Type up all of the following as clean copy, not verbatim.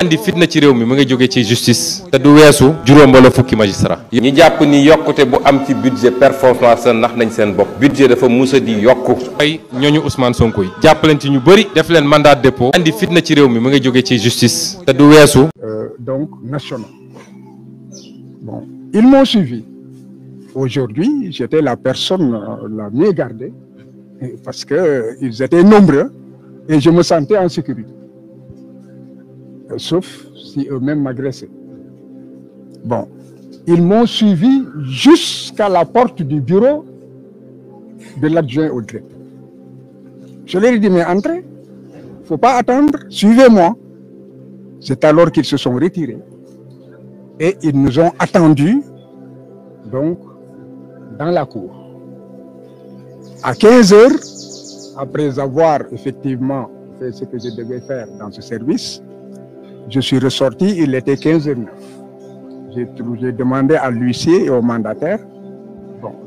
andi fitna ci réew mi mu ngi jóge ci justice te du weesu juróom wala fukki magistrat ñi jàpp ni yokkute bu am ci budget performance ndax nañ seen bopp budget dafa musa di yokku ay ñooñu Ousmane Sonko yi jàpp leen ci ñu bëri def leen mandat de dépôt andi fitna ci réew mi mu ngi jóge ci justice te du weesu donc national. Bon, ils m'ont suivi. Aujourd'hui, j'étais la personne la mieux gardée parce qu'ils étaient nombreux et je me sentais en sécurité. Sauf si eux-mêmes m'agressaient. Bon, ils m'ont suivi jusqu'à la porte du bureau de l'adjoint au directeur. Je leur ai dit, mais entrez, il ne faut pas attendre, suivez-moi. C'est alors qu'ils se sont retirés et ils nous ont attendus donc dans la cour. À 15 heures, après avoir effectivement fait ce que je devais faire dans ce service, je suis ressorti, il était 15h09. J'ai demandé à l'huissier et au mandataire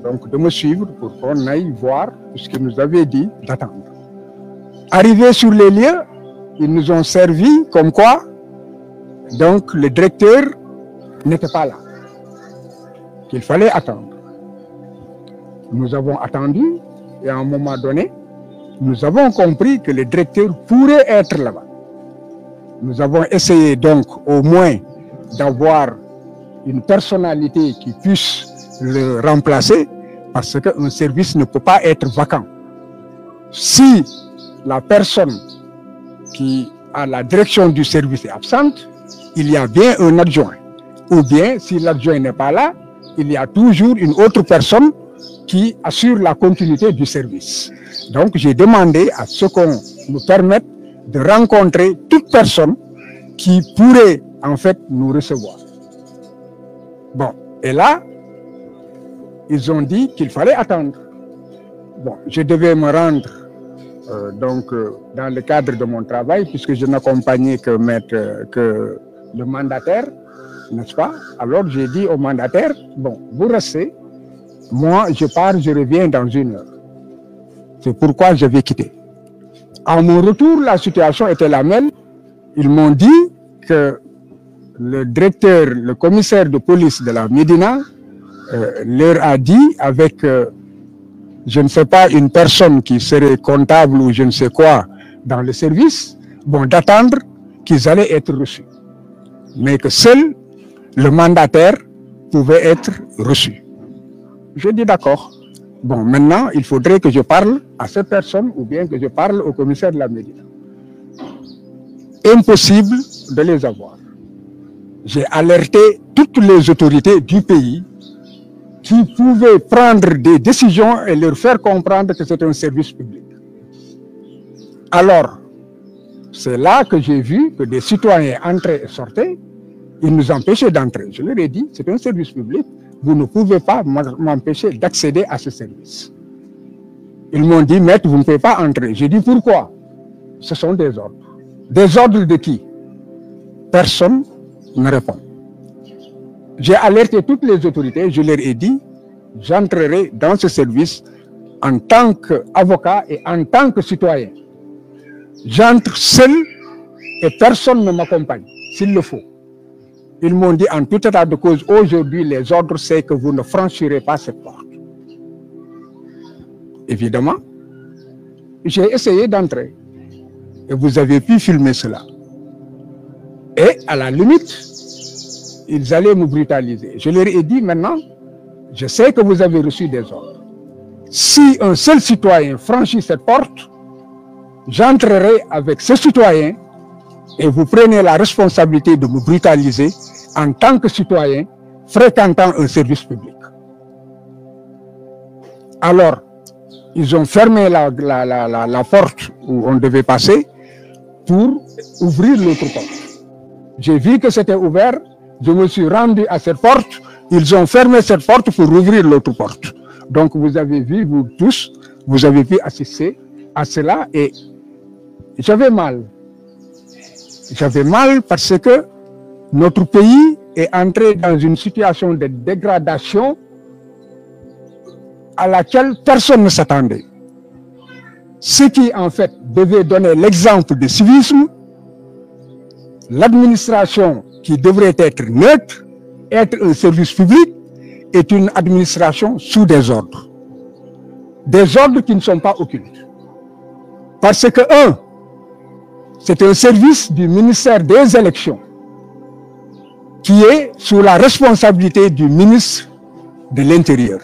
donc de me suivre pour qu'on aille voir ce qu'ils nous avaient dit d'attendre. Arrivés sur les lieux, ils nous ont servi comme quoi donc le directeur n'était pas là, qu'il fallait attendre. Nous avons attendu et à un moment donné, nous avons compris que le directeur pourrait être là-bas. Nous avons essayé donc au moins d'avoir une personnalité qui puisse le remplacer parce qu'un service ne peut pas être vacant. Si la personne qui a la direction du service est absente, il y a bien un adjoint. Ou bien, si l'adjoint n'est pas là, il y a toujours une autre personne qui assure la continuité du service. Donc, j'ai demandé à ce qu'on nous permette de rencontrer toute personne qui pourrait en fait nous recevoir. Bon, et là, ils ont dit qu'il fallait attendre. Bon, je devais me rendre dans le cadre de mon travail, puisque je n'accompagnais que le mandataire, n'est-ce pas? Alors j'ai dit au mandataire, bon, vous restez, moi je pars, je reviens dans 1 heure. C'est pourquoi je vais quitter. À mon retour, la situation était la même. Ils m'ont dit que le directeur, le commissaire de police de la Médina leur a dit avec, je ne sais pas, une personne qui serait comptable ou je ne sais quoi dans le service, bon, d'attendre qu'ils allaient être reçus. Mais que seul le mandataire pouvait être reçu. Je dis d'accord. Bon, maintenant, il faudrait que je parle à cette personne ou bien que je parle au commissaire de la Médina. Impossible de les avoir. J'ai alerté toutes les autorités du pays qui pouvaient prendre des décisions et leur faire comprendre que c'est un service public. Alors, c'est là que j'ai vu que des citoyens entraient et sortaient. Ils nous empêchaient d'entrer. Je leur ai dit, c'est un service public. Vous ne pouvez pas m'empêcher d'accéder à ce service. Ils m'ont dit, maître, vous ne pouvez pas entrer. J'ai dit, pourquoi? Ce sont des ordres. Des ordres de qui? Personne ne répond. J'ai alerté toutes les autorités. Je leur ai dit, j'entrerai dans ce service en tant qu'avocat et en tant que citoyen. J'entre seul et personne ne m'accompagne, s'il le faut. Ils m'ont dit en tout état de cause, aujourd'hui, les ordres, c'est que vous ne franchirez pas cette porte. Évidemment, j'ai essayé d'entrer. Et vous avez pu filmer cela. Et à la limite, ils allaient me brutaliser. Je leur ai dit maintenant, je sais que vous avez reçu des ordres. Si un seul citoyen franchit cette porte, j'entrerai avec ce citoyen et vous prenez la responsabilité de me brutaliser en tant que citoyen fréquentant un service public. Alors, ils ont fermé la porte où on devait passer pour ouvrir l'autre porte. J'ai vu que c'était ouvert, je me suis rendu à cette porte, ils ont fermé cette porte pour ouvrir l'autre porte. Donc vous avez vu, vous tous, vous avez pu assister à cela et j'avais mal. J'avais mal parce que notre pays est entré dans une situation de dégradation à laquelle personne ne s'attendait. Ce qui en fait devait donner l'exemple de civisme l'administration qui devrait être neutre, être un service public, est une administration sous des ordres. Des ordres qui ne sont pas occultes. Parce que, c'est un service du ministère des élections qui est sous la responsabilité du ministre de l'Intérieur,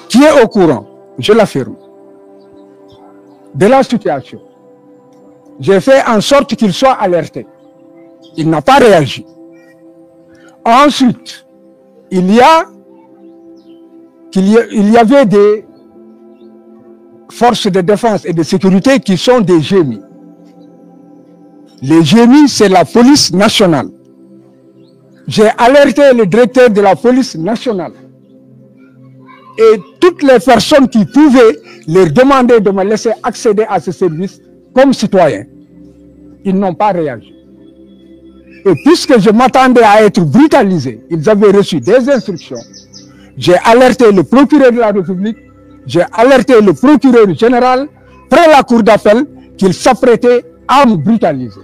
qui est au courant, je l'affirme, de la situation. J'ai fait en sorte qu'il soit alerté. Il n'a pas réagi. Ensuite, il y avait des forces de défense et de sécurité qui sont des GMI. Les GMI, c'est la police nationale. J'ai alerté le directeur de la police nationale et toutes les personnes qui pouvaient leur demander de me laisser accéder à ce service comme citoyen. Ils n'ont pas réagi. Et puisque je m'attendais à être brutalisé, ils avaient reçu des instructions. J'ai alerté le procureur de la République, j'ai alerté le procureur général près la cour d'appel qu'il s'apprêtait à me brutaliser.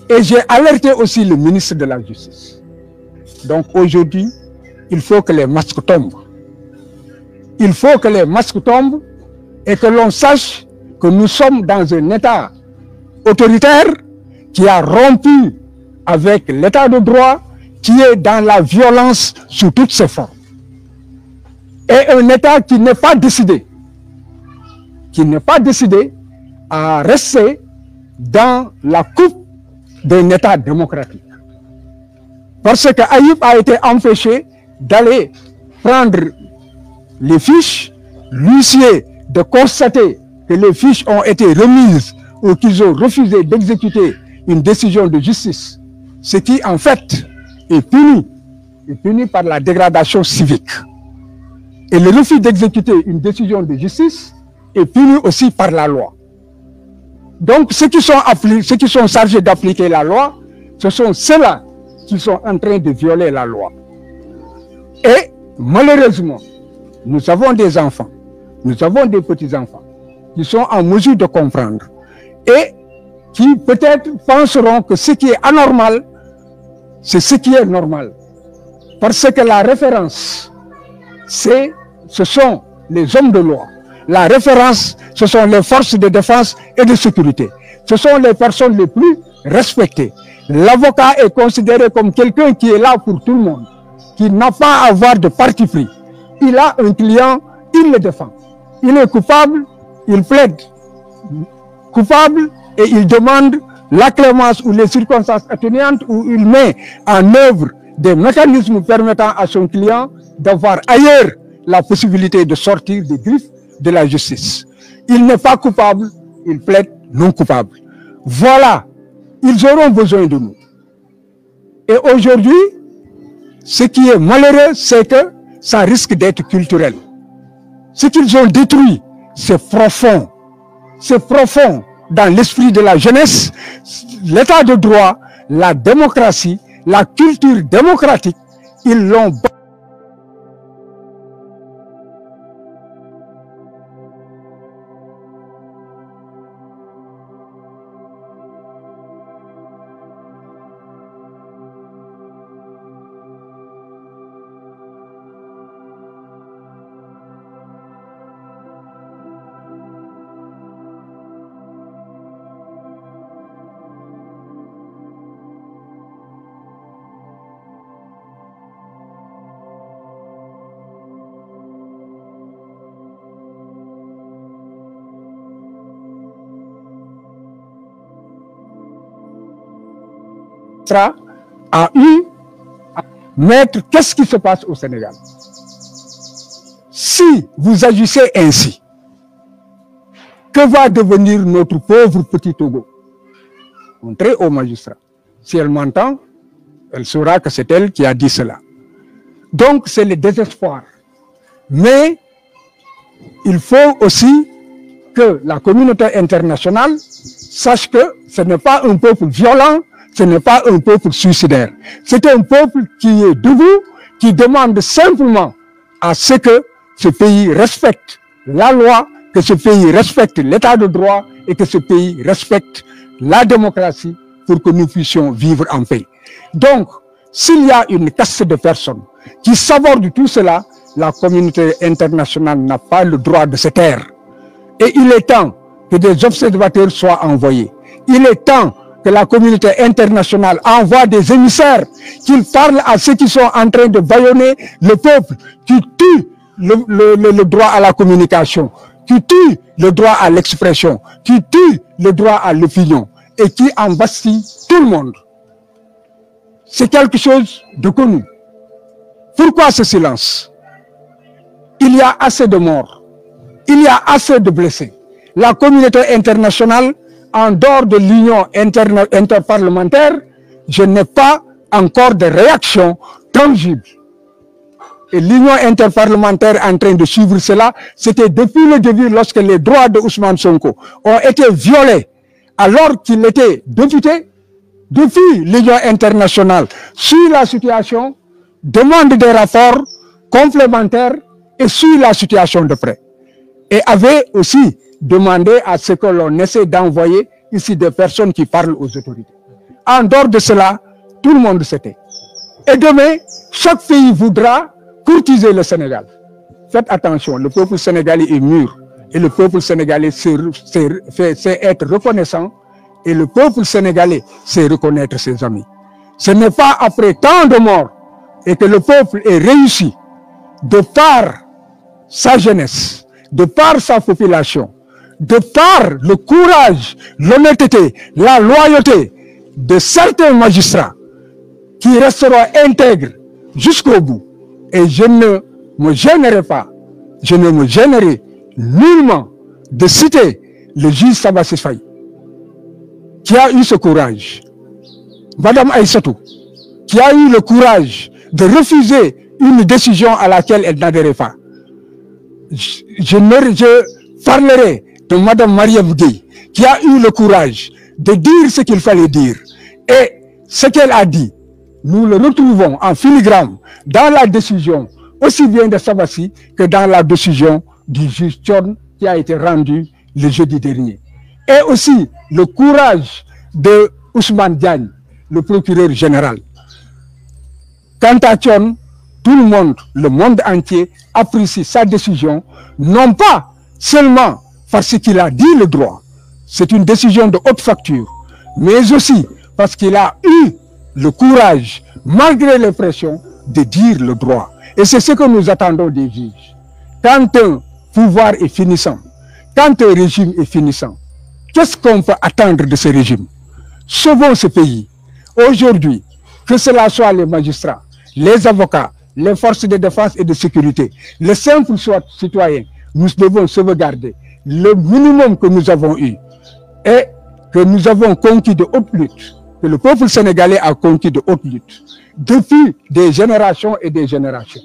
Et j'ai alerté aussi le ministre de la Justice. Donc aujourd'hui, il faut que les masques tombent. Il faut que les masques tombent et que l'on sache que nous sommes dans un État autoritaire qui a rompu avec l'État de droit, qui est dans la violence sous toutes ses formes. Et un État qui n'est pas décidé à rester dans la coupe d'un État démocratique. Parce que Ayoub a été empêché d'aller prendre les fiches, l'huissier de constater que les fiches ont été remises ou qu'ils ont refusé d'exécuter une décision de justice, ce qui en fait est puni par la dégradation civique. Et le refus d'exécuter une décision de justice est puni aussi par la loi. Donc ceux qui sont chargés d'appliquer la loi, ce sont ceux-là qui sont en train de violer la loi. Et malheureusement, nous avons des enfants, nous avons des petits-enfants qui sont en mesure de comprendre et qui peut-être penseront que ce qui est anormal, c'est ce qui est normal. Parce que la référence, ce sont les hommes de loi. La référence, ce sont les forces de défense et de sécurité. Ce sont les personnes les plus respectées. L'avocat est considéré comme quelqu'un qui est là pour tout le monde, qui n'a pas à avoir de parti pris. Il a un client, il le défend. Il est coupable, il plaide coupable et il demande la clémence ou les circonstances atténuantes où il met en œuvre des mécanismes permettant à son client d'avoir ailleurs la possibilité de sortir des griffes de la justice. Il n'est pas coupable, il plaide non coupable. Voilà, ils auront besoin de nous. Et aujourd'hui, ce qui est malheureux, c'est que ça risque d'être culturel. Ce qu'ils ont détruit, c'est profond. C'est profond dans l'esprit de la jeunesse, l'état de droit, la démocratie, la culture démocratique. Ils l'ont a eu à mettre qu'est-ce qui se passe au Sénégal. Si vous agissez ainsi, que va devenir notre pauvre petit Togo? Montrez au magistrat. Si elle m'entend, elle saura que c'est elle qui a dit cela. Donc c'est le désespoir. Mais il faut aussi que la communauté internationale sache que ce n'est pas un peuple violent, ce n'est pas un peuple suicidaire. C'est un peuple qui est debout, qui demande simplement à ce que ce pays respecte la loi, que ce pays respecte l'état de droit et que ce pays respecte la démocratie pour que nous puissions vivre en paix. Donc, s'il y a une caste de personnes qui sabordent tout cela, la communauté internationale n'a pas le droit de se taire. Et il est temps que des observateurs soient envoyés. Il est temps que la communauté internationale envoie des émissaires qui parlent à ceux qui sont en train de bâillonner le peuple, qui tuent le droit à la communication, qui tuent le droit à l'expression, qui tuent le droit à l'opinion et qui embastillent tout le monde. C'est quelque chose de connu. Pourquoi ce silence? Il y a assez de morts, il y a assez de blessés. La communauté internationale, en dehors de l'union interparlementaire, je n'ai pas encore de réaction tangible. Et l'union interparlementaire en train de suivre cela, c'était depuis le début lorsque les droits de Ousmane Sonko ont été violés alors qu'il était député. Depuis l'union internationale suit la situation, demande des rapports complémentaires et suit la situation de près. Et avait aussi demandé à ce que l'on essaie d'envoyer ici des personnes qui parlent aux autorités. En dehors de cela, tout le monde se tait. Et demain, chaque pays voudra courtiser le Sénégal. Faites attention, le peuple sénégalais est mûr et le peuple sénégalais sait être reconnaissant et le peuple sénégalais sait reconnaître ses amis. Ce n'est pas après tant de morts et que le peuple est réussi de par sa jeunesse, de par sa population, de par le courage, l'honnêteté, la loyauté de certains magistrats qui resteront intègres jusqu'au bout. Et je ne me gênerai pas, je ne me gênerai nullement de citer le juge Sabassi Faye, qui a eu ce courage, Madame Aïssatou, qui a eu le courage de refuser une décision à laquelle elle n'adhérait pas. Je parlerai de Madame Mariam Gueye, qui a eu le courage de dire ce qu'il fallait dire. Et ce qu'elle a dit, nous le retrouvons en filigrane dans la décision aussi bien de Sabassi que dans la décision du juge Thion qui a été rendue le jeudi dernier. Et aussi le courage de Ousmane Diagne, le procureur général. Quant à Thion, tout le monde entier apprécie sa décision, non pas seulement parce qu'il a dit le droit, c'est une décision de haute facture, mais aussi parce qu'il a eu le courage, malgré les pressions, de dire le droit. Et c'est ce que nous attendons des juges. Quand un pouvoir est finissant, quand un régime est finissant, qu'est-ce qu'on peut attendre de ce régime? Sauvons ce pays. Aujourd'hui, que cela soit les magistrats, les avocats, les forces de défense et de sécurité, les simples citoyens, nous devons sauvegarder le minimum que nous avons eu et que nous avons conquis de haute lutte, que le peuple sénégalais a conquis de haute lutte, depuis des générations et des générations.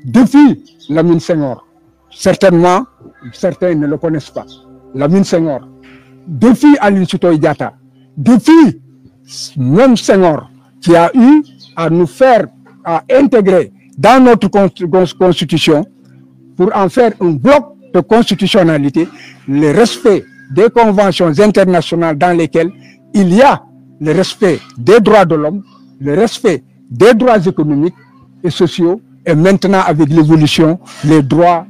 Depuis Lamine Senghor, certainement, certains ne le connaissent pas, Lamine Senghor, depuis Aline Sitoé Diatta, depuis même Senghor, qui a eu à nous faire, à intégrer dans notre constitution, pour en faire un bloc de constitutionnalité, le respect des conventions internationales dans lesquelles il y a le respect des droits de l'homme, le respect des droits économiques et sociaux, et maintenant avec l'évolution, les droits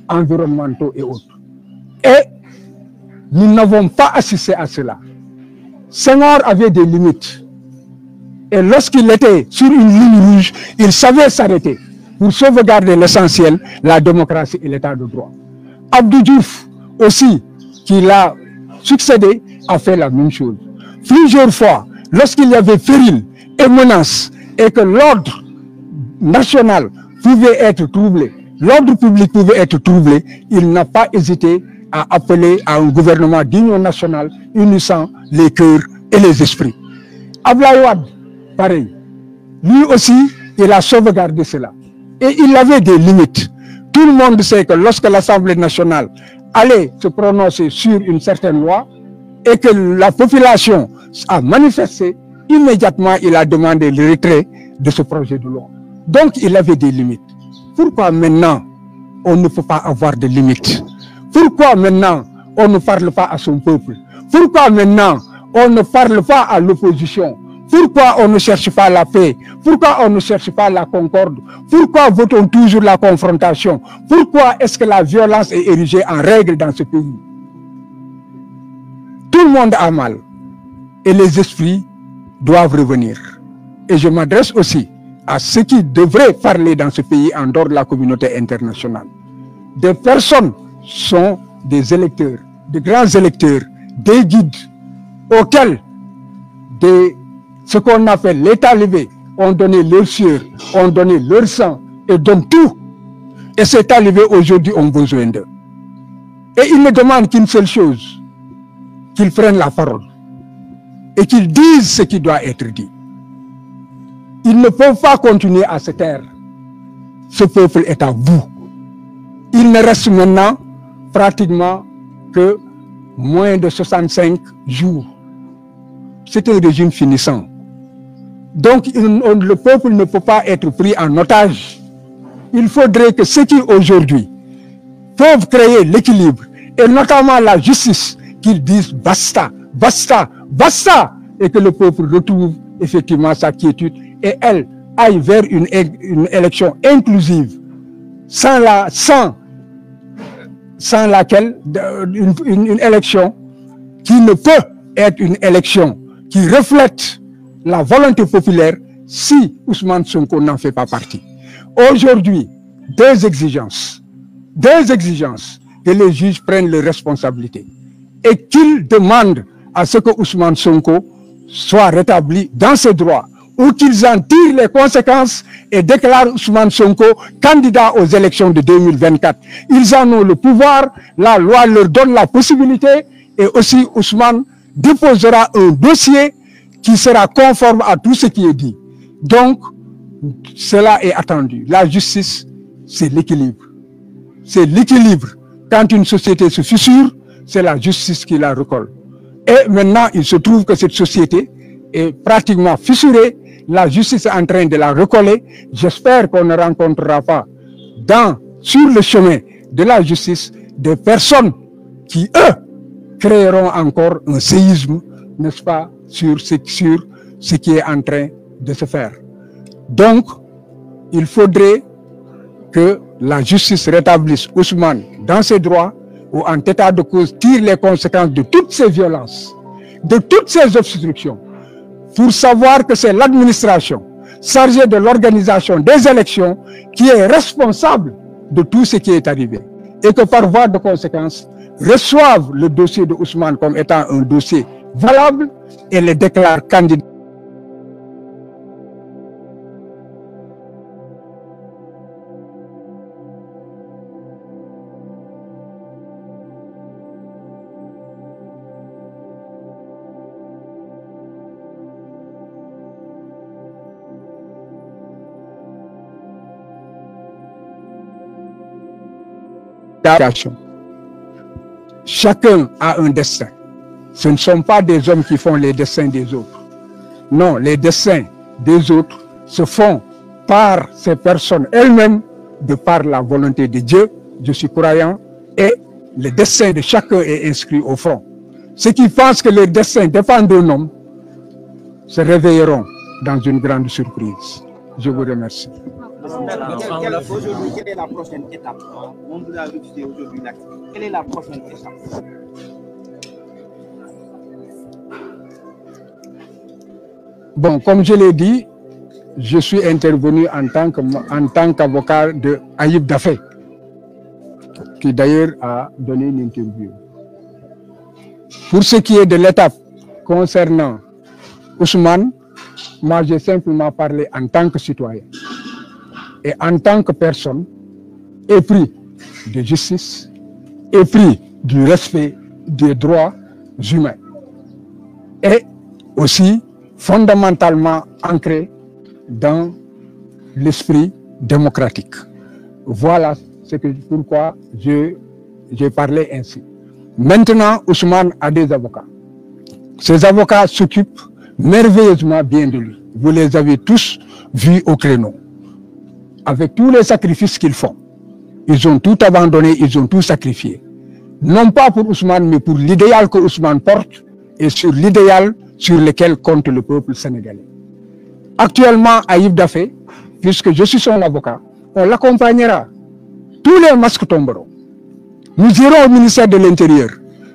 environnementaux et autres. Et nous n'avons pas assisté à cela. Senghor avait des limites. Et lorsqu'il était sur une ligne rouge, il savait s'arrêter pour sauvegarder l'essentiel, la démocratie et l'état de droit. Abdou Diouf aussi, qui l'a succédé, a fait la même chose. Plusieurs fois, lorsqu'il y avait péril et menace, et que l'ordre national pouvait être troublé, l'ordre public pouvait être troublé, il n'a pas hésité à appeler à un gouvernement d'union nationale unissant les cœurs et les esprits. Abdoulaye Wade, pareil. Lui aussi, il a sauvegardé cela. Et il avait des limites. Tout le monde sait que lorsque l'Assemblée nationale allait se prononcer sur une certaine loi et que la population a manifesté, immédiatement il a demandé le retrait de ce projet de loi. Donc il avait des limites. Pourquoi maintenant on ne peut pas avoir de limites? Pourquoi maintenant on ne parle pas à son peuple? Pourquoi maintenant on ne parle pas à l'opposition? Pourquoi on ne cherche pas la paix? Pourquoi on ne cherche pas la concorde? Pourquoi votons toujours la confrontation? Pourquoi est-ce que la violence est érigée en règle dans ce pays? Tout le monde a mal et les esprits doivent revenir. Et je m'adresse aussi à ceux qui devraient parler dans ce pays en dehors de la communauté internationale. Des personnes sont des électeurs, de grands électeurs, des guides auxquels ce qu'on appelle les talibés ont donné leur sueur, ont donné leur sang et donnent tout. Et ces talibés aujourd'hui ont besoin d'eux. Et ils ne demandent qu'une seule chose, qu'ils prennent la parole et qu'ils disent ce qui doit être dit. Ils ne peuvent pas continuer à se taire. Ce peuple est à bout. Il ne reste maintenant pratiquement que moins de 65 jours. C'est un régime finissant. Donc le peuple ne peut pas être pris en otage. Il faudrait que ceux qui aujourd'hui peuvent créer l'équilibre, et notamment la justice, qu'ils disent basta, basta, basta, et que le peuple retrouve effectivement sa quiétude et elle aille vers une élection inclusive, sans laquelle une élection qui ne peut être une élection qui reflète la volonté populaire si Ousmane Sonko n'en fait pas partie. Aujourd'hui, deux exigences, que les juges prennent leurs responsabilités et qu'ils demandent à ce que Ousmane Sonko soit rétabli dans ses droits ou qu'ils en tirent les conséquences et déclarent Ousmane Sonko candidat aux élections de 2024. Ils en ont le pouvoir, la loi leur donne la possibilité et aussi Ousmane déposera un dossier qui sera conforme à tout ce qui est dit. Donc, cela est attendu. La justice, c'est l'équilibre. C'est l'équilibre. Quand une société se fissure, c'est la justice qui la recolle. Et maintenant, il se trouve que cette société est pratiquement fissurée. La justice est en train de la recoller. J'espère qu'on ne rencontrera pas sur le chemin de la justice des personnes qui, eux, créeront encore un séisme, n'est-ce pas, sur ce qui est en train de se faire. Donc, il faudrait que la justice rétablisse Ousmane dans ses droits ou en état de cause tire les conséquences de toutes ces violences, de toutes ces obstructions, pour savoir que c'est l'administration chargée de l'organisation des élections qui est responsable de tout ce qui est arrivé et que par voie de conséquence reçoivent le dossier de Ousmane comme étant un dossier valable et le déclarent candidat. Chacun a un destin. Ce ne sont pas des hommes qui font les destins des autres. Non, les destins des autres se font par ces personnes elles-mêmes, de par la volonté de Dieu. Je suis croyant et le destin de chacun est inscrit au front. Ceux qui pensent que leur destin dépend d'un homme se réveilleront dans une grande surprise. Je vous remercie. Aujourd'hui, quelle est la prochaine étape? On vous a refusé aujourd'hui l'accès. Quelle est la prochaine étape? Bon, comme je l'ai dit, je suis intervenu en tant qu'avocat de Ayib Daffé, qui d'ailleurs a donné une interview. Pour ce qui est de l'étape concernant Ousmane, moi j'ai simplement parlé en tant que citoyen et en tant que personne épris de justice, épris du respect des droits humains et aussi fondamentalement ancré dans l'esprit démocratique. Voilà pourquoi j'ai parlé ainsi. Maintenant, Ousmane a des avocats. Ces avocats s'occupent merveilleusement bien de lui. Vous les avez tous vus au créneau. Avec tous les sacrifices qu'ils font. Ils ont tout abandonné, ils ont tout sacrifié. non pas pour Ousmane, mais pour l'idéal que Ousmane porte et sur l'idéal sur lequel compte le peuple sénégalais. Actuellement, Ayib Daffé, puisque je suis son avocat, on l'accompagnera. Tous les masques tomberont. Nous irons au ministère de l'Intérieur.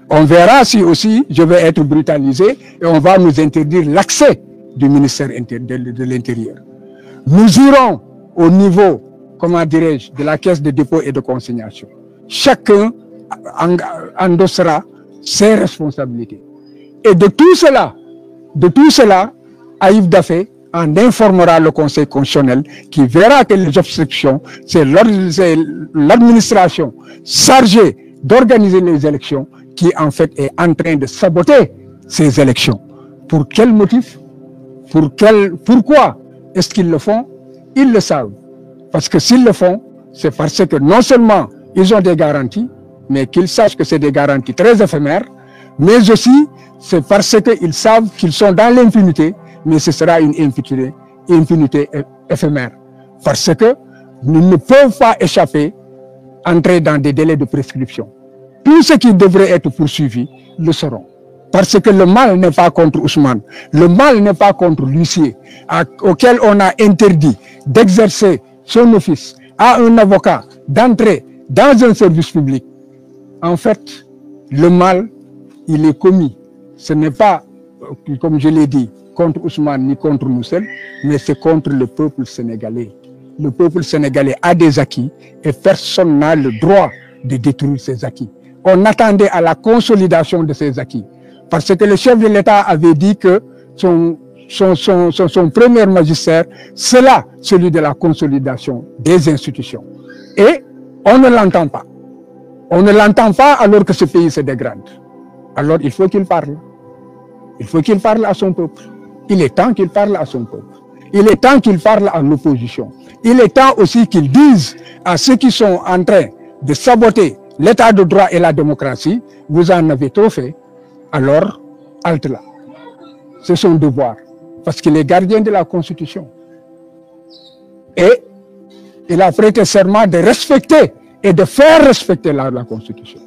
On verra si aussi je vais être brutalisé et on va nous interdire l'accès du ministère de l'Intérieur. Nous irons au niveau, comment dirais-je, de la caisse de dépôt et de consignation. Chacun endossera ses responsabilités. Et de tout cela, Ayib Daffé en informera le Conseil constitutionnel qui verra que les obstructions, c'est l'administration chargée d'organiser les élections qui en fait est en train de saboter ces élections. Pour quel motif? Pourquoi est-ce qu'ils le font? Ils le savent. Parce que s'ils le font, c'est parce que non seulement ils ont des garanties, mais qu'ils sachent que c'est des garanties très éphémères, mais aussi c'est parce qu'ils savent qu'ils sont dans l'impunité, mais ce sera une impunité éphémère. Parce que nous ne peuvent pas échapper, entrer dans des délais de prescription. Tous ceux qui devraient être poursuivis le seront. Parce que le mal n'est pas contre Ousmane, le mal n'est pas contre l'huissier, auquel on a interdit d'exercer son office à un avocat, d'entrer dans un service public. En fait, le mal, il est commis. Ce n'est pas, comme je l'ai dit, contre Ousmane ni contre nous seuls, mais c'est contre le peuple sénégalais. Le peuple sénégalais a des acquis et personne n'a le droit de détruire ces acquis. On attendait à la consolidation de ces acquis. Parce que le chef de l'État avait dit que son premier magistère, c'est là celui de la consolidation des institutions. Et on ne l'entend pas. On ne l'entend pas alors que ce pays se dégrade. Alors il faut qu'il parle. Il faut qu'il parle à son peuple. Il est temps qu'il parle à son peuple. Il est temps qu'il parle à l'opposition. Il est temps aussi qu'il dise à ceux qui sont en train de saboter l'état de droit et la démocratie, vous en avez trop fait, alors halte là. C'est son devoir, parce qu'il est gardien de la Constitution. Et il a prêté serment de respecter et de faire respecter la Constitution.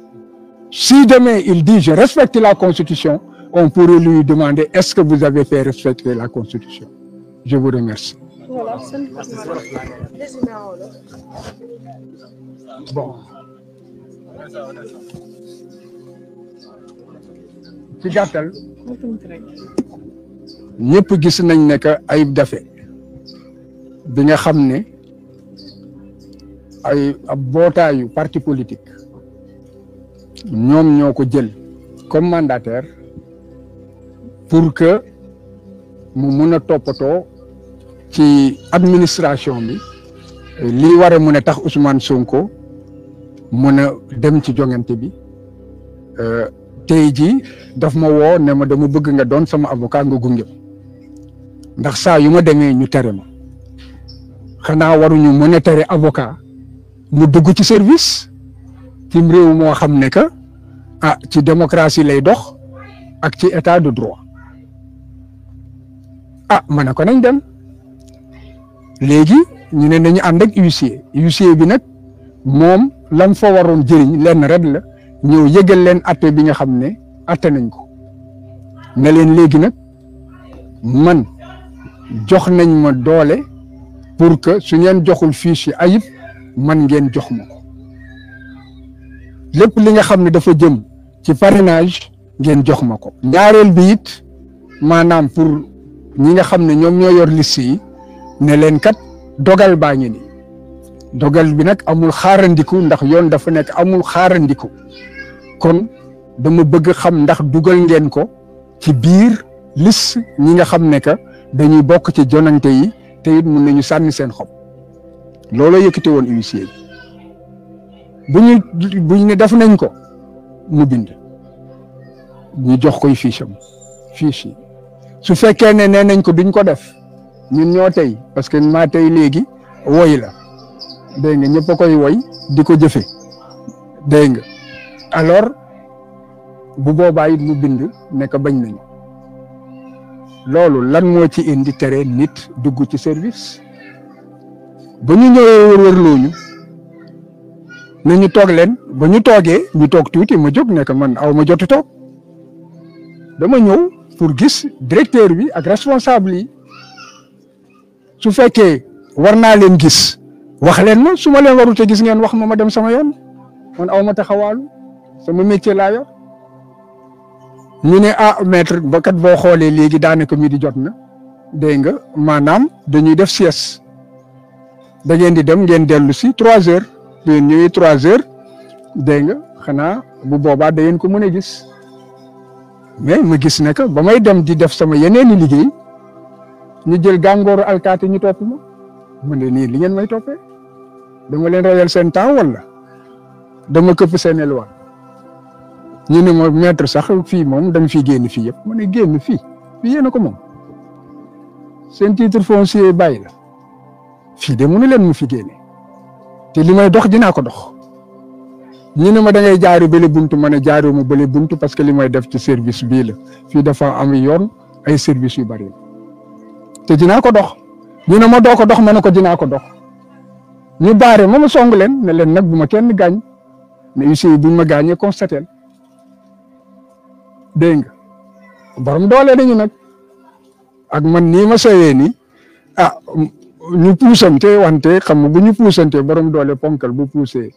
Si demain il dit « je respecte la Constitution », on pourrait lui demander « est-ce que vous avez fait respecter la Constitution ?» Je vous remercie. Voilà, bon. ci gàttal ñëpp gis nañ ne que Ayib Daffé bi nga xam ne ay ab bootaayu parti politique ñoom ñoo ko jël comme mandataire pour que mu mun a toppatoo ci administration bi lii war a mun a tax Ousmane Sonko mun a dem ci joŋante bi tey jii daf ma woo ne ma dama bëgg nga doon sama avocat nga gunge ndax saa yu ma demee ñu tere ma xanaa waruñu mën a tere avocat mu dugg ci service ci réew moo xam ne que ci démocratie lay dox ak ci état de droit ma ne ko nañ dem léegi ñu ne nañu ànd ak huissier bi nag moom lam fa waroon jëriñ lenn rek la ñëw yëgal leen atte bi nga xam ne atte nañ ko ne leen léegi nag man jox nañ ma doole pour que su ngeen joxul fiche yi Ayib man ngeen jox ma ko lépp li nga xam ne dafa jëm ci parrainage ngeen jox ma ko ñaareel bi it maanaam pour ñi nga xam ne ñoom ñoo yor liste yi ne leen kat dogal baa ngi ni dogal bi nag amul xaarandiku ndax yoon dafa nekk amul xaarandiku kon dama bëgg xam ndax dugal ngeen ko ci biir liste ñi nga xam ne que dañuy bokk ci jonante yi te it mun nañu sànni seen xob looloo yëkkate woon huissier bi bu ñu ne def nañ ko mu bind ñu jox koy fiche yi su fekkee ne nee nañ ko duñ ko def ñun ñoo tey parce que maa tey léegi woy la dégg nga ñëpp a koy woy di ko jëfe dégg nga alors bu boobaa it mu bind ne ko bañ nañu loolu lan moo ci indi tere nit dugg ci service ba ñu ñëwee wër-wër looñu ne ñu toog leen ba ñu toogee ñu toog tuuti ma jóg ne que man aw ma jot toog dama ñëw pour gis directeur bi ak responsable yi su fekkee war naa leen gis wax leen ma su ma leen warut a gis ngeen wax ma dem sama yoon man aw ma taxawaalu sama métier laa yor ñu ne maître ba kat boo xoolee léegi daanaka midi jot na dégg nga maanaam dañuy def sieste da ngeen di dem ngeen dellu si 3 heures bu ngeen ñëwee 3 heures dégg nga xanaa bu boobaa da ngeen ko mën a gis mais ma gis ne que ba may dem di def sama yeneeni liggéey ñu jël gàngooru alkaati ñu topp ma ne nii li ngeen may toppee dama leen rayal seen temps wala dama këpp seen elwaan ñu ne ma maître sax fii moom da nga fiy génn fii yëpp ma ne génn fii yéen a ko moom seen titre foncier bàyyi la fii de mënu leen mu fi génne te li may dox dinaa ko dox ñu ne ma da ngay jaaru bële buntu ma ne jaaroo ma bële buntu parce que li may def ci service bii la fii dafa am yoon ay service yu bari te dinaa ko dox ñu ne ma doo ko dox ma ne ko dinaa ko dox ñu baare ma song leen ne leen nag bu ma kenn gaañ ne huissier buñ ma gaañee constaté dégg nga borom doole nañu nag ak man nii ma sewee nii ñu puusante wante xam nga bu ñu puusante borom doole ponkal bu puusee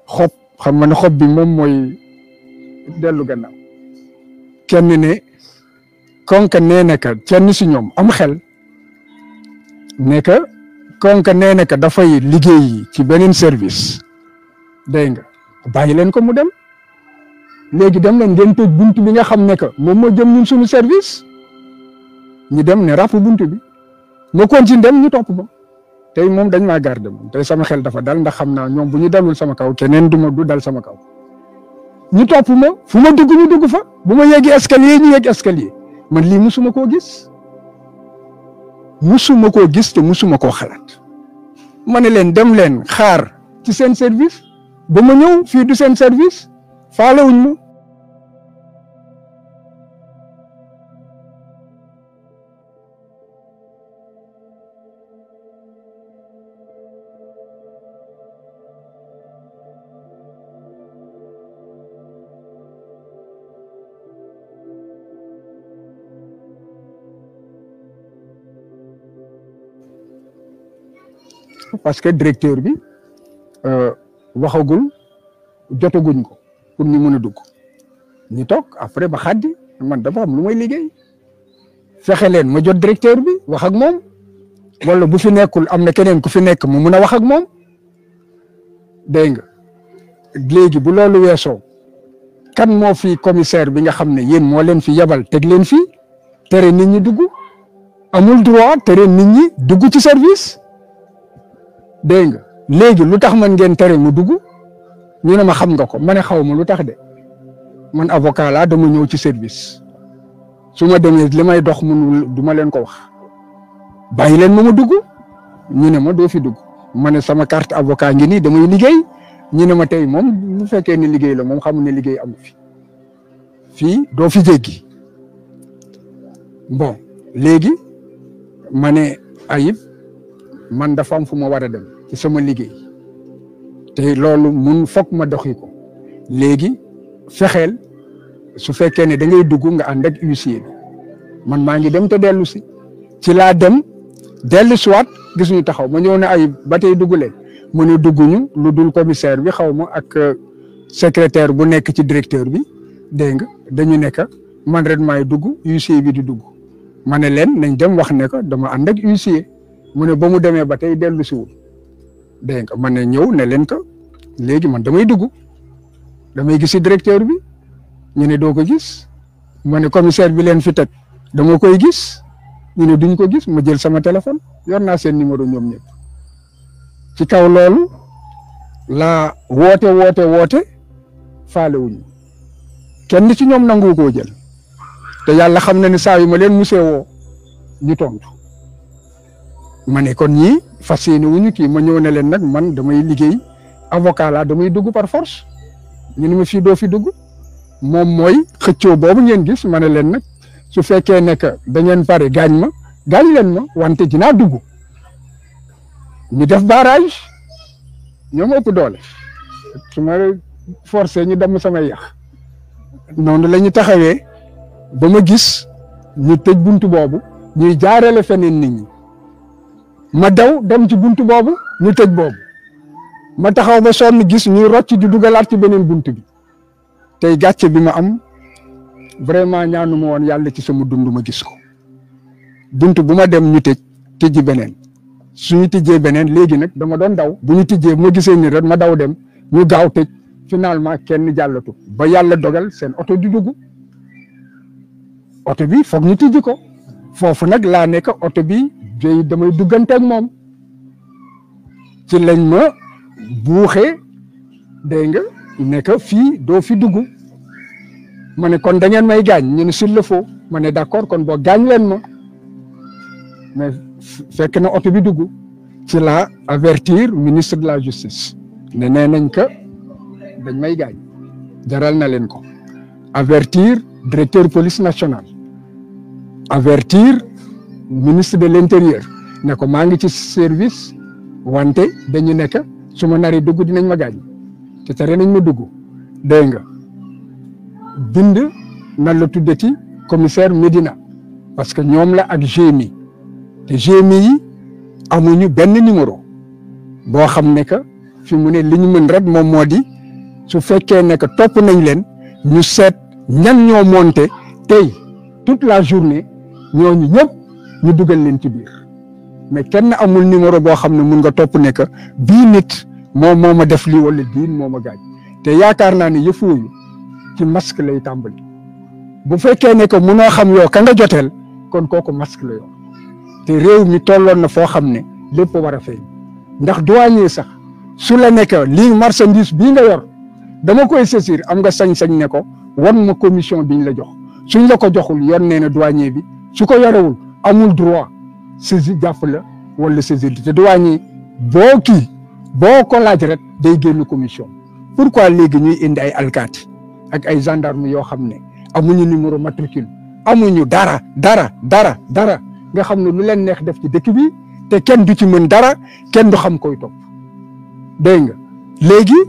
xob xam nga ne xob bi moom mooy dellu gannaaw kenn ne konka nee na ka kenn si ñoom am xel ne ka konka nee na ka dafay liggéey ci beneen service dégg nga bàyyi leen ko mu dem léegi dem leen ngeen tëj buntu bi nga xam ne que moom moo jëm ñun suñu service ñu dem ne ràpp buntu bi ma continue dem ñu topp ma tey moom dañ maa garder moom tey sama xel dafa dal ndax xam naa ñoom bu ñu dalul sama kaw keneen du dal sama kaw ñu topp ma fu ma dugg ñu dugg fa bu ma yeggi escalier ñu yegg escalier man lii musuma koo gis te musuma koo xalaat ma ne leen dem leen xaar ci seen service ba ma ñëw fii du seen service faalewuñ ma parce que directeur bi waxagul jotaguñ ko pour ñu mën a dugg ñu toog après ba xaddi man dafa am lu may liggéey fexe leen ma jot directeur bi wax ak moom wala bu fi nekkul am na keneen ku fi nekk mu mun a wax ak moom dégg nga léegi bu loolu weesoo kan moo fi commissaire bi nga xam ne yéen moo leen fi yebal teg leen fi tere nit ñi dugg amul droit tere nit ñi dugg ci service dégg nga léegi lu tax man ngeen tere mu dugg ñu ne ma xam nga ko ma ne xaw ma lu tax de man avocat laa dama ñëw ci service su ma demee li may dox mun du ma leen ko wax bàyyi leen ma dugg ñu ne ma doo fi dugg ma ne sama carte avocat ngi nii damay liggéey ñu ne ma tey moom bu fekkee ne liggéey la moom xamul ne liggéey amu fi fii doo fi jéggi bon léegi ma ne Ayib man dafa am fu ma war a dem ci sama liggéey te loolu mun foog ma doxi ko léegi fexeel su fekkee ne da ngay dugg nga ànd ak huissier bi man maa ngi dem te dellu si ci laa dem dellu siwaat gis ñu taxaw ma ñëw ne Ayib ba tey dugg leen mu ne dugguñu lu dul commissaire bi xaw ma ak secrétaire bu nekk ci directeur bi dégg nga dañu nekk man ren maay dugg huissier bi di dugg ma ne leen nañ dem wax ne ko dama ànd ak huissier mu ne ba mu demee ba tey dellu siwul dégg nga man ne ñëw ne leen ko léegi man damay dugg damay gisi directeur bi ñu ne doo ko gis ma ne commissaire bi leen fi teg dama koy gis ñu ne duñ ko gis ma jël sama téléphone yor naa seen numéro ñoom ñëpp ci kaw loolu la woote faale wuñu kenn ci ñoom nangu koo jël te yàlla xam na ne saa yu ma leen musee woo ñu tontu ma ne kon ñii fas yéene wuñu kii ma ñëw ne leen nag man damay liggéey avocat laa damay dugg par force ñu ne ma fii doo fi dugg moom mooy xëccoo boobu ngeen gis ma ne leen nag su fekkee ne que da ngeen pare gaañ leen ma wante dinaa dugg ñu def barrage ñoom ëpp doole su ma forcé ñu dem samay yax noonu la ñu taxawee ba ma gis ñu tëj buntu boobu ñuy jaarale feneen nit ñi ma daw dem ci buntu boobu ñu tëj boobu ma taxaw ba sonn gis ñuy rocc di dugalaat ci beneen buntu bi tey gàcce bi ma am vraiment ñaanu ma woon yàlla ci sama dund ma gis ko buntu bu ma dem ñu tëjji beneen suñu tijjee beneen léegi nag dama doon daw bu ñu tijjee bu ma gisee ni rek ma daw dem ñu gaaw tëj finalement kenn jàllatu ba yàlla dogal seen oto di dugg oto bi foog ñu tijji ko foofu nag laa nekk oto bi jëy damay duggante ak moom ci lañ ma buuxee dégg nga nekk fii doo fi dugg ma ne kon da ngeen may gaañ ñu ne s'il le faut ma ne d'accord kon boo gaañ leen ma mais fekk na oto bi dugg ci la avertir ministre de la justice ne nee nañ que dañ may gaañ jaral na leen ko avertir directeur police nationale avertir ministre de l'intérieur ne ko maa ngi ci service wante dañu nekk su ma naree dugg dinañ ma gaañ te tere nañ ma dugg dégg nga bind nan la tuddati commissaire Médina parce que ñoom la ak GMI te GMI yi amuñu benn numéro boo xam ne que fi mu ne li ñu mën rek moom moo di su fekkee ne que topp nañ leen ñu seet ñan ñoo monté tey toute la journée ñooñu ñëpp ñu dugal leen ci biir mais kenn amul numéro boo xam ne mun nga topp ne que bii nit moo ma def lii wala bii moo ma gaañ te yaakaar naa ne yëfooyu ci masque lay tàmbali bu fekkee ne que munoo xam yow ka nga joteel kon kooku masque la yor te réew mi tolloon na foo xam ne lépp war a feeñ ndax douanier sax su la nekk lii marchandise bii nga yor dama koy saisir am nga sañ-sañ ne ko wan ma commission biñ la jox suñ la ko joxul yoon nee na douanier bi su ko yorewul amul droit saisir jàpp la wala saisir te douanier boo ko laaj rek day génn commission pourquoi léegi ñuy indi ay alkaati ak ay gendarme yoo xam ne amuñu numéro matricule amuñu dara nga xam ne lu leen neex def ci dëkk bi te kenn du ci mën dara kenn du xam koy topp dégg nga léegi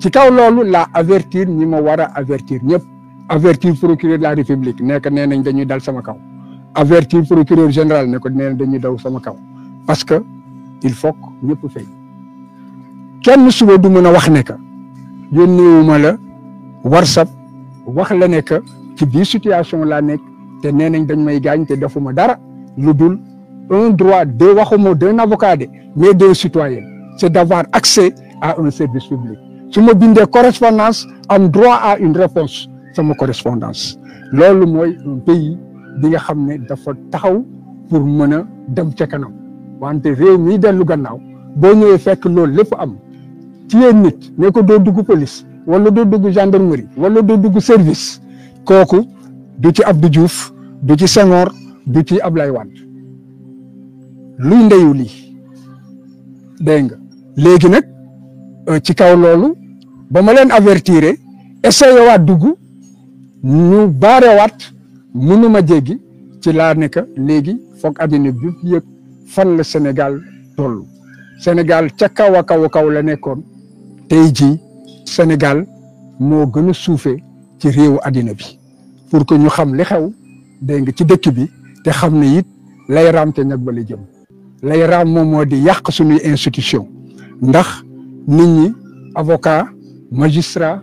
ci kaw loolu la avertir ñi ma war a avertir ñëpp avertir procureur de la république nekk nee nañ dañuy dal sama kaw avertir procureur général ne ko nee nañ dañuy daw sama kaw parce que il faut que ñëpp fay kenn suba du mën a wax ne que yónneewuma la WhatsApp wax la ne que ci biir situation laa nekk te nee nañ dañ may gaañ te defuma dara lu dul un droit de waxuma d'un avocat mais d'un citoyen c'est d'avoir accès à un service public su ma bindee correspondance am droit à une réponse sama correspondance loolu mooy un pays bi nga xam ne dafa taxaw pour mën a dem ca kanam wante réew mi dellu gannaaw boo ñëwee fekk loolu lépp am ci yéen nit ne ko doo dugg police wala doo dugg gendarmerie wala doo dugg service kooku du ci Abdou Diouf du ci Senghor du ci Ablaye Wade luy ndeyu lii dégg nga léegi nag ci kaw loolu ba ma leen avertir essayé waat dugg ñu baarewaat mënuma jéggi ci laa nekk léegi foog àddina bi yëg fan la Sénégal toll Sénégal ca kaw a kaw la nekkoon tey jii Sénégal moo gën a suufee ci réewu àddina bi pour que ñu xam li xew dégg nga ci dëkk bi te xam ne it lay raam te ñag ba la jëm lay raam moom moo di yàq suñuy institution ndax nit ñi avocat magistrat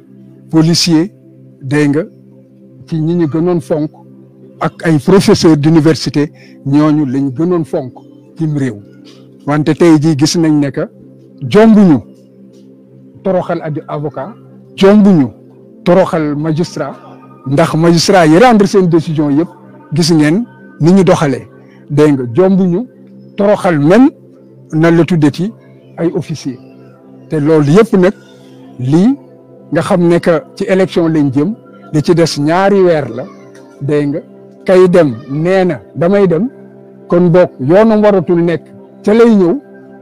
policier dégg nga ci ñi ñu gënoon fonk ak ay professeur d'université ñooñu lañ gënoon fonk cim réew wante tey jii gis nañ ne que jombuñu toroxal avocat jombuñu toroxal magistrat ndax magistrat yi rendre seen décision yëpp gis ngeen ni ñu doxalee dégg nga jombuñu toroxal même nan la tuddati ay officier te loolu yëpp nag lii nga xam ne que ci élection lañ jëm li ci des ñaari weer la dégg nga kay dem nee na damay dem kon boog yoonam waratul nekk ca lay ñëw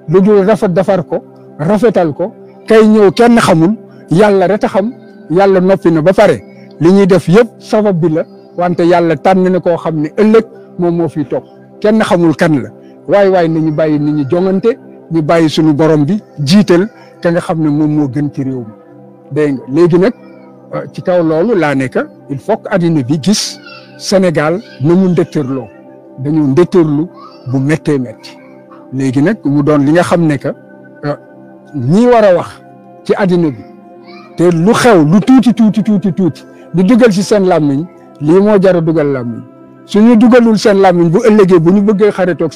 lu dul rafet defar ko rafetal ko kay ñëw kenn xamul yàlla rek a xam yàlla noppi na ba pare li ñuy def yëpp sabab bi la wante yàlla tànn na koo xam ne ëllëg moom moo fiy toog kenn xamul kan la waay nañu bàyyi nit ñi jongante ñu bàyyi suñu borom bi jiital ka nga xam ne moom moo gën ci réew mi dégg nga léegi nag ci kaw loolu laa nekk il faut que addina bi gis Sénégal na mu ndëttërloo dañoo ndëttërlu bu méttee métti léegi nag mu doon li nga xam ne que ñi war a wax ci addina bi te lu xew lu tuuti di dugal ci seen làmmiñ lii moo jar a dugal làmmiñ suñu dugalul seen làmmiñ bu ëllëgee bu ñu bëggee xaritoog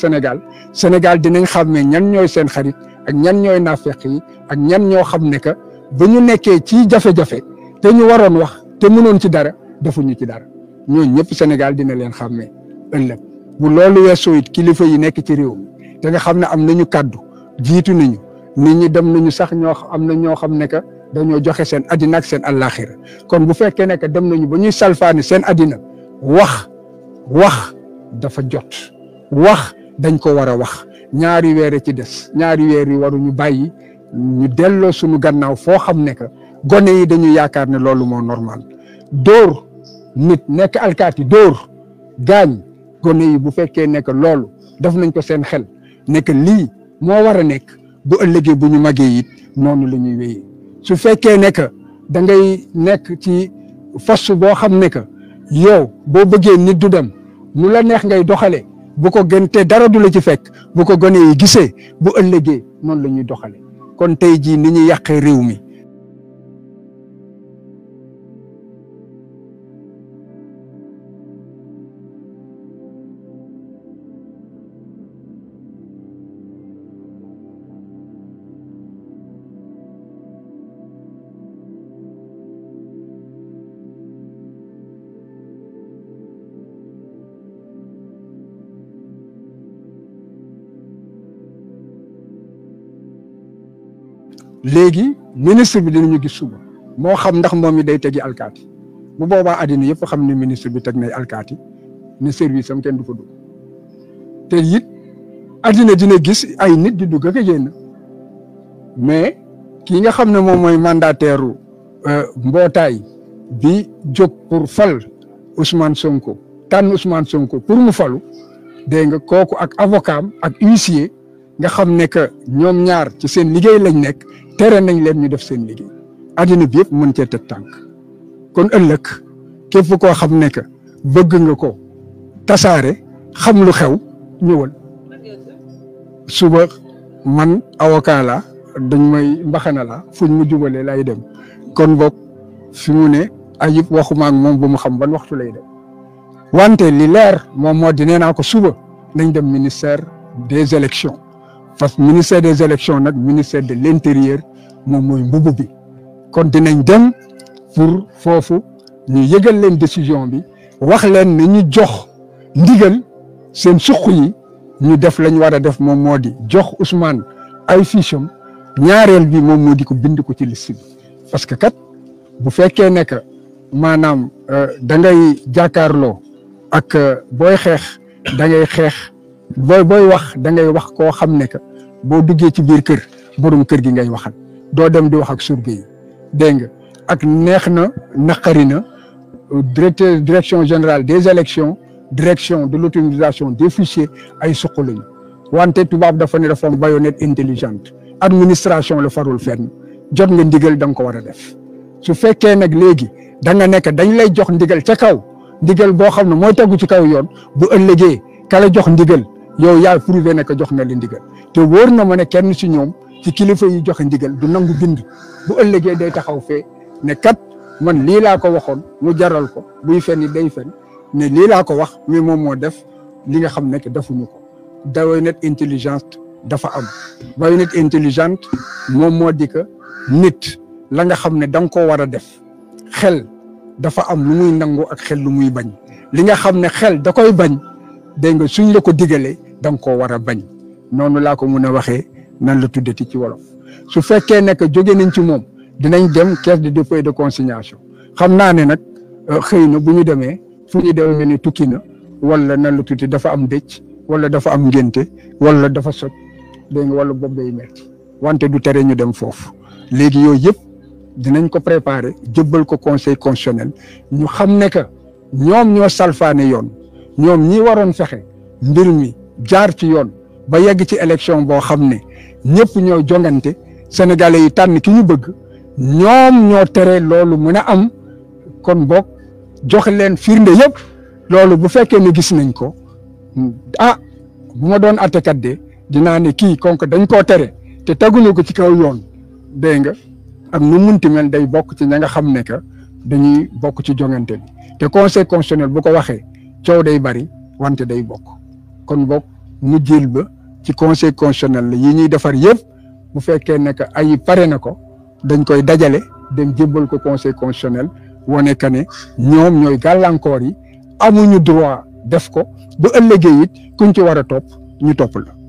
Sénégal dinañ xàmmee ñan ñooy seen xarit ak ñan ñooy naafeq yi ak ñan ñoo xam ne que ba ñu nekkee ci jafe-jafe te ñu waroon wax te mënoon ci dara defuñu ci dara ñooñu ñëpp Sénégal dina leen xàmmee ëllëg bu loolu weesoo it kilifa yi nekk ci réew mi te nga xam ne am nañu kàddu jiitu nañu nit ñi dem nañu sax am na ñoo xam ne que dañoo joxe seen addina ak seen àllaaxira kon bu fekkee ne que dem nañu ba ñuy salfaani seen addina wax dafa jot wax dañ ko war a wax ñaari weer ci des ñaari weer yi waruñu bàyyi ñu delloo suñu gannaaw foo xam ne que gone yi dañu yaakaar ne loolu moo normal dóor nit nekk alkaati dóor gaañ gone yi bu fekkee ne que loolu def nañ ko seen xel ne que lii moo war a nekk bu ëllëgee bu ñu màggee it noonu la ñuy wéyee su fekkee ne que da ngay nekk ci fos boo xam ne que yow boo bëggee nit du dem nu la neex ngay doxalee bu ko gën te dara du la ci fekk bu ko gone yi gisee bu ëllëgee noonu la ñuy doxalee kon tey jii ni ñuy yàqee réew mi léegi ministre bi dinañu gis suba moo xam ndax moom mi day tegi alkaati bu boobaa àddina yëpp xam ne ministre bi teg nay alkaati ne service am kenn du fa dugg te it àddina dina gis ay nit di dugg ak a génn mais kii nga xam ne moom mooy mandataire mbootaay bi jóg pour fal Ousmane Sonko tànn Ousmane Sonko pour mu falu dégg nga kooku ak avocat am ak huissier nga xam ne que ñoom ñaar ci seen liggéey lañ nekk tere nañ leen ñu def seen liggéey addina bi yëpp mën cee teg tànk kon ëllëg képp koo xam ne que bëgg nga ko tasaare xam lu xew ñëwal suba man avocat la dañ may mbaxana la fuñ mu jubalee lay dem kon boog fi mu ne Ayib waxuma ak moom bu mu xam ban waxtu lay dem wante li leer moom moo di nee naa ko suba nañ dem ministère des élections parce que ministère des élections nag ministère de l'intérieur moom mooy mbubu bi kon dinañ dem pour foofu ñu yëgal leen décision bi wax leen ne ñu jox ndigal seen suq yi ñu def lañ war a def moom moo di jox Ousmane ay ficham ñaareel bi moom moo di ko bind ko ci liste bi parce que kat bu fekkee ne que maanaam da ngay jàkkaarloo ak booy xeex da ngay xeex booy wax da ngay wax koo xam ne que boo duggee ci biir kër borom kër gi ngay waxal doo dem di wax ak surga yi dégg nga ak neex na naqari na direction générale des élections direction de l'automatisation des fichiers ay suq lañu wante tubaab dafa ne dafa am baïonnette intelligente administration la farul fenn jot nga ndigal da nga ko war a def su fekkee nag léegi da nga nekk dañ lay jox ndigal ca kaw ndigal boo xam ne mooy tegu ci kaw yoon bu ëllëgee kala jox ndigal yow yaa prouvé ne que jox na la ndigal te wóor na ma ne kenn si ñoom ci kilifa yi joxe ndigal du nangu bind bu ëllëgee day taxaw fee ne kat man lii laa ko waxoon mu jaral ko buy fen day fen ne lii laa ko wax mais moom moo def li nga xam ne que defuñu ko baïonnette intelligente dafa am baïonnette intelligente moom moo di que nit la nga xam ne da nga koo war a def xel dafa am lu muy nangu ak xel lu muy bañ li nga xam ne xel da koy bañ dégg nga suñ la ko digalee da nga koo war a bañ noonu laa ko mun a waxee nan la tuddati ci wolof su fekkee ne que jóge nañ ci moom dinañ dem caisse de dépôt et de consignation xam naa ne nag xëy na bu ñu demee fu ñu demee ne tukki na wala nan la tuuti dafa am dëcc wala dafa am ngénte wala dafa sot dégg nga wala bopp day metti wante du tere ñu dem foofu léegi yooyu yëpp dinañ ko préparer jëbbal ko conseil constitutionnel ñu xam ne que ñoom ñoo salfaane yoon ñoom ñi waroon fexe mbir mi jaar ci yoon ba yegg ci élection boo xam ne ñëpp ñoo jongante sénégalais yi tànn ki ñu bëgg ñoom ñoo tere loolu mën a am kon boog jox leen firnde yëpp loolu bu fekkee ne gis nañ ko bu ma doon attekat de dinaa ne kii konk dañ koo tere te teguñu ko ci kaw yoon dégg nga ak nu munti mel day bokk ci ña nga xam ne que dañuy bokk ci jongante bi te conseil constitutionnel bu ko waxee coow day bari wante day bokk kon bokk mu jël ba ci conseil constitutionnel la yi ñuy defar yëpp bu fekkee ne que ay pare na ko dañ koy dajale dem jébbal ko conseil constitutionnel wane que ne ñoom ñooy gàllankoor yi amuñu droit def ko bu ëllëgee it kuñ ci war a topp ñu topp la.